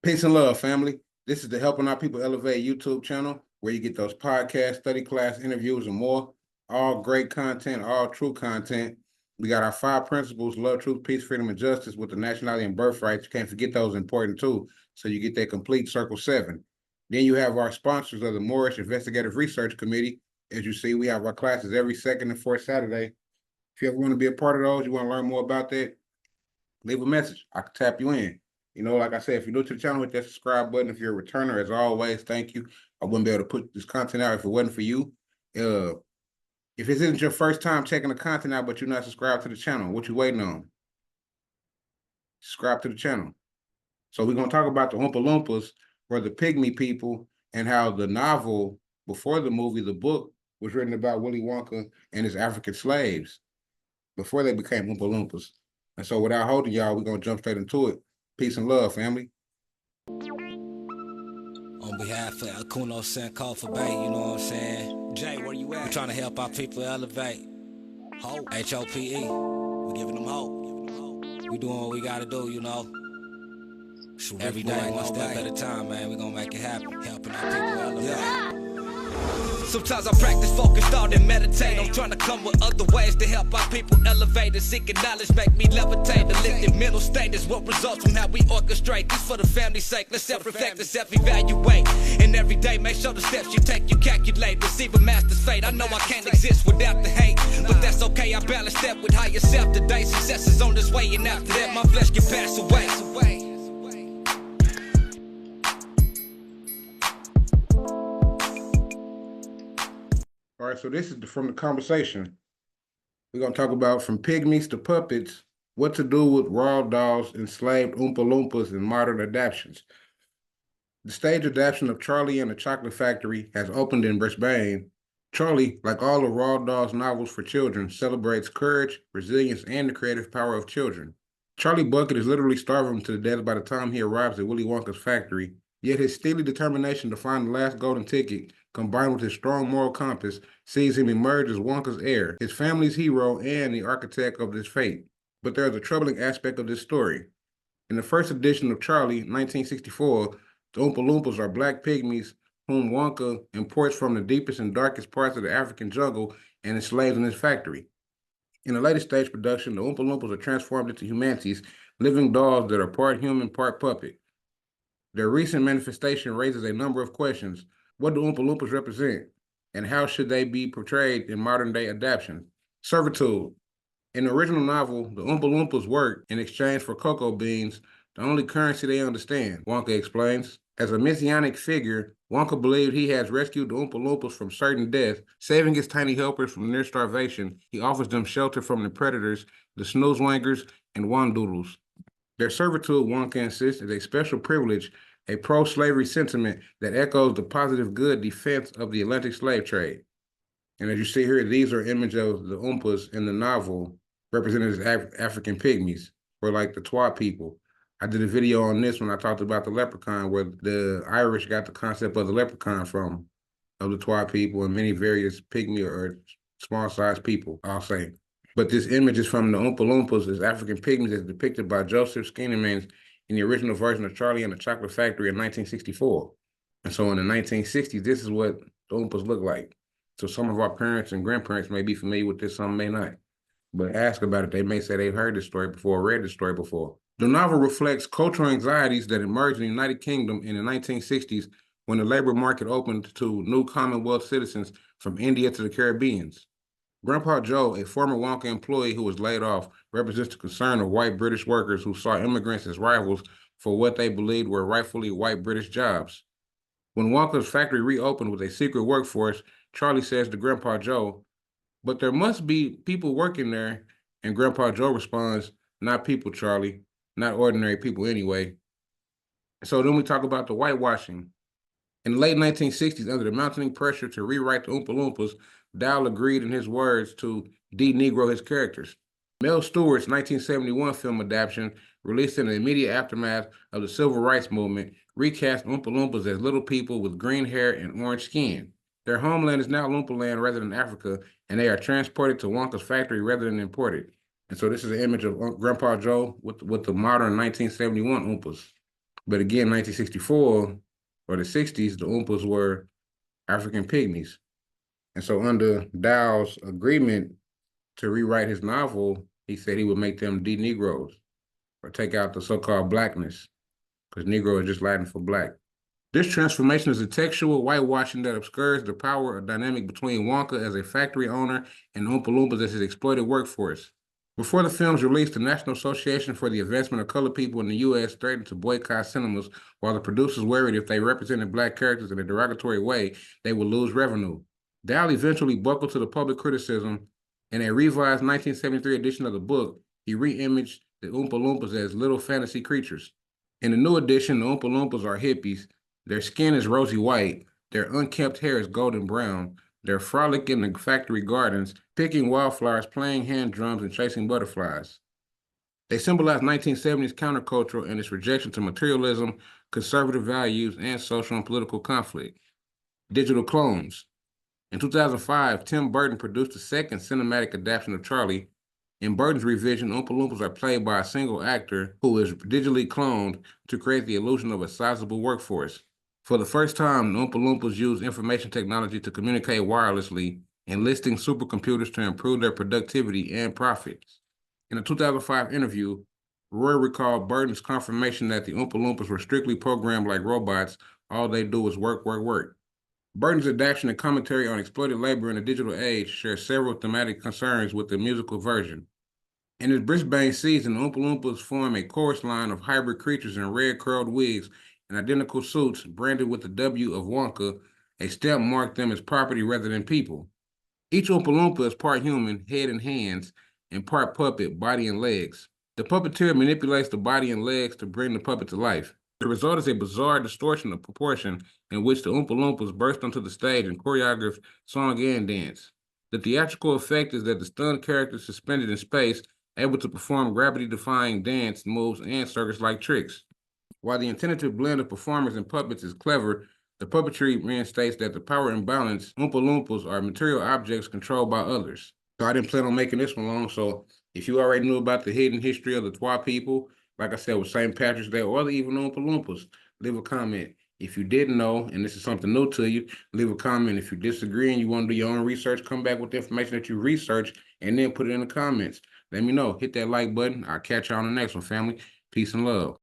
Peace and love, family. This is the Helping Our People Elevate YouTube channel where you get those podcasts, study class, interviews, and more. All great content, all true content. We got our 5 principles: love, truth, peace, freedom, and justice with the nationality and birthright. You can't forget those important too. So you get that complete circle 7. Then you have our sponsors of the Moorish Investigative Research Committee. As you see, we have our classes every second and fourth Saturday. If you ever want to be a part of those, you want to learn more about that, leave a message. I can tap you in. You know, like I said, if you're new to the channel, hit that subscribe button. If you're a returner, as always, thank you. I wouldn't be able to put this content out if it wasn't for you. If this isn't your first time checking the content out, but you're not subscribed to the channel, what you waiting on? Subscribe to the channel. So we're going to talk about the Oompa Loompas, or the pygmy people, and how the novel, before the movie, the book, was written about Willy Wonka and his African slaves before they became Oompa Loompas. And so without holding y'all, we're going to jump straight into it. Peace and love, family. On behalf of Akuno Senko for Bay, you know what I'm saying? Jay, where you at? We're trying to help our people elevate. Hope. H-O-P-E. We're giving them hope. We doing what we gotta do, you know? Every day, one step at a time, man. We're gonna make it happen. Helping our people elevate. Yeah. Sometimes I practice, focus, thought, and meditate. I'm trying to come with other ways to help our people elevate and seeking knowledge, make me levitate. The lifted mental state is what results from how we orchestrate. This for the family's sake. Let's self-reflect and self-evaluate. And every day, make sure the steps you take, you calculate. Receive a master's fate. I know I can't exist without the hate, but that's okay. I balance that with higher self today. Success is on this way, and after that, my flesh can pass away. All right, so this is from the conversation. We're going to talk about from pygmies to puppets, what to do with Roald Dahl's enslaved Oompa Loompas in modern adaptations. The stage adaptation of Charlie and the Chocolate Factory has opened in Brisbane. Charlie, like all of Roald Dahl's novels for children, celebrates courage, resilience, and the creative power of children. Charlie Bucket is literally starving to death by the time he arrives at Willy Wonka's factory, yet his steely determination to find the last golden ticket, combined with his strong moral compass, sees him emerge as Wonka's heir, his family's hero, and the architect of this fate. But there is a troubling aspect of this story. In the first edition of Charlie, 1964, the Oompa Loompas are black pygmies whom Wonka imports from the deepest and darkest parts of the African jungle and enslaves in his factory. In the latest stage production, the Oompa Loompas are transformed into humanities, living dolls that are part human, part puppet. Their recent manifestation raises a number of questions. What do Oompa Loompas represent, and how should they be portrayed in modern-day adaptation? Servitude. In the original novel, the Oompa Loompas work in exchange for cocoa beans, the only currency they understand, Wonka explains. As a messianic figure, Wonka believed he has rescued the Oompa Loompas from certain death. Saving his tiny helpers from near starvation, he offers them shelter from the predators, the snoozewangers, and wandoodles. Their servitude, Wonka insists, is a special privilege, a pro-slavery sentiment that echoes the positive good defense of the Atlantic slave trade. And as you see here, these are images of the Oompas in the novel represented as African pygmies, or like the Twa people. I did a video on this when I talked about the leprechaun, where the Irish got the concept of the leprechaun from, of the Twa people, and many various pygmy or small-sized people, I'll say. But this image is from the Oompa Loompas as African pygmies as depicted by Joseph Skinnerman in the original version of Charlie and the Chocolate Factory in 1964. And so in the 1960s, this is what the Oompas look like. So some of our parents and grandparents may be familiar with this, some may not. But ask about it, they may say they've heard this story before, read this story before. The novel reflects cultural anxieties that emerged in the United Kingdom in the 1960s when the labor market opened to new Commonwealth citizens from India to the Caribbean. Grandpa Joe, a former Wonka employee who was laid off, represents the concern of white British workers who saw immigrants as rivals for what they believed were rightfully white British jobs. When Wonka's factory reopened with a secret workforce, Charlie says to Grandpa Joe, "But there must be people working there." And Grandpa Joe responds, "Not people, Charlie. Not ordinary people anyway." So then we talk about the whitewashing. In the late 1960s, under the mounting pressure to rewrite the Oompa Loompas, Dahl agreed in his words to de-Negro his characters. Mel Stewart's 1971 film adaptation, released in the immediate aftermath of the Civil Rights Movement, recast Oompa Loompas as little people with green hair and orange skin. Their homeland is now Loompa Land rather than Africa, and they are transported to Wonka's factory rather than imported. And so this is an image of Grandpa Joe with the modern 1971 Oompas. But again, 1964 or the 60s, the Oompas were African pygmies. And so under Dahl's agreement to rewrite his novel, he said he would make them de-Negroes or take out the so-called blackness, because Negro is just Latin for black. This transformation is a textual whitewashing that obscures the power dynamic between Wonka as a factory owner and Oompa Loompas as his exploited workforce. Before the film's release, the National Association for the Advancement of Colored People in the U.S. threatened to boycott cinemas, while the producers worried if they represented black characters in a derogatory way, they would lose revenue. Dahl eventually buckled to the public criticism. In a revised 1973 edition of the book, he re-imaged the Oompa Loompas as little fantasy creatures. In the new edition, the Oompa Loompas are hippies. Their skin is rosy white. Their unkempt hair is golden brown. They're frolicking in the factory gardens, picking wildflowers, playing hand drums, and chasing butterflies. They symbolize 1970s counterculture and its rejection to materialism, conservative values, and social and political conflict. Digital clones. In 2005, Tim Burton produced the second cinematic adaptation of Charlie. In Burton's revision, Oompa Loompas are played by a single actor who is digitally cloned to create the illusion of a sizable workforce. For the first time, the Oompa Loompas use information technology to communicate wirelessly, enlisting supercomputers to improve their productivity and profits. In a 2005 interview, Roy recalled Burton's confirmation that the Oompa Loompas were strictly programmed like robots. All they do is work, work, work. Burton's adaptation and commentary on exploited labor in the digital age share several thematic concerns with the musical version. In his Brisbane season, the Oompa Loompas form a chorus line of hybrid creatures in red curled wigs and identical suits branded with the W of Wonka, a stamp marked them as property rather than people. Each Oompa Loompa is part human, head and hands, and part puppet, body and legs. The puppeteer manipulates the body and legs to bring the puppet to life. The result is a bizarre distortion of proportion in which the Oompa Loompas burst onto the stage and choreograph song and dance. The theatrical effect is that the stunned characters suspended in space, able to perform gravity-defying dance moves and circus-like tricks. While the intended blend of performers and puppets is clever, the puppetry reinstates that the power imbalance Oompa Loompas are material objects controlled by others. So I didn't plan on making this one long, so if you already knew about the hidden history of the Twa people, like I said, with St. Patrick's Day, or even Oompa Loompas, leave a comment. If you didn't know, and this is something new to you, leave a comment. If you disagree and you want to do your own research, come back with the information that you research and then put it in the comments. Let me know. Hit that like button. I'll catch you on the next one, family. Peace and love.